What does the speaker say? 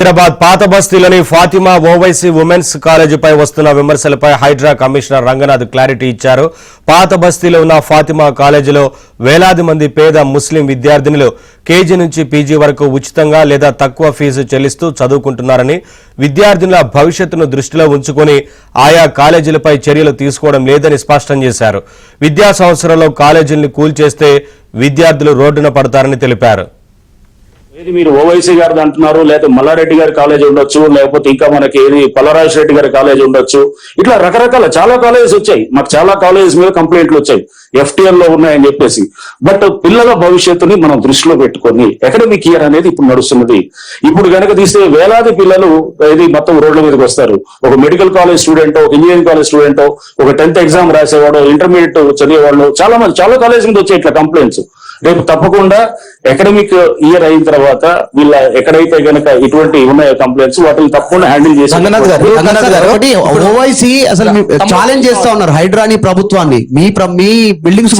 హైదరాబాద్ పాత బస్తీలోని ఫాతిమా ఓవైసీ ఉమెన్స్ కాలేజీపై వస్తున్న విమర్శలపై Hydraa commissioner Ranganath clarity ఇచ్చారు. పాత బస్తీలో ఉన్న ఫాతిమా కాలేజీలో వేలాది మంది పేద ముస్లిం విద్యార్థినులు కేజీ నుంచి పీజీ వరకు ఉచితంగా లేదా తక్కువ ఫీజు చెల్లిస్తూ చదువుకుంటున్నారని, విద్యార్థినుల భవిష్యత్తును దృష్టిలో ఉంచుకుని ఆయా కాలేజీలపై చర్యలు తీసుకోవడం లేదని స్పష్టం చేశారు. విద్యా సంవత్సరంలో కాలేజీల్ని కూల్చేస్తే విద్యార్థులు రోడ్డున పడతారని తెలిపారు. ఏది మీరు ఓవైసీ గారిది అంటున్నారు, లేకపోతే మల్లారెడ్డి గారి కాలేజ్ ఉండొచ్చు, లేకపోతే ఇంకా మనకి ఏది పల్లరాజు రెడ్డి గారి కాలేజ్ ఉండొచ్చు. ఇట్లా రకరకాల చాలా కాలేజెస్ వచ్చాయి. మాకు చాలా కాలేజెస్ మీద కంప్లైంట్లు వచ్చాయి, FTL లో ఉన్నాయని చెప్పేసి. బట్ పిల్లల భవిష్యత్తుని మనం దృష్టిలో పెట్టుకొని అకాడమిక్ ఇయర్ అనేది ఇప్పుడు నడుస్తున్నది. ఇప్పుడు కనుక తీస్తే వేలాది పిల్లలు ఇది మొత్తం రోడ్ల మీదకి వస్తారు. ఒక మెడికల్ కాలేజ్ స్టూడెంటో, ఒక ఇంజనీరింగ్ కాలేజ్ స్టూడెంటో, ఒక 10th ఎగ్జామ్ రాసేవాడు, ఇంటర్మీడియట్ చదివేవాళ్ళు చాలా కాలేజ్ మీద వచ్చాయి ఇట్లా కంప్లైంట్స్. రేపు తప్పకుండా అకాడమిక్ ఇయర్ అయిన తర్వాత వీళ్ళ ఎక్కడైతే గనక ఇటువంటి ఉన్నాయో కంప్లైంట్స్ వాటిని తప్పకుండా హ్యాండిల్ చేసి ఓవైసీ అసలు ఛాలెంజ్ చేస్తా ఉన్నారు హైడ్రాని ప్రభుత్వాన్ని. మీ బిల్డింగ్స్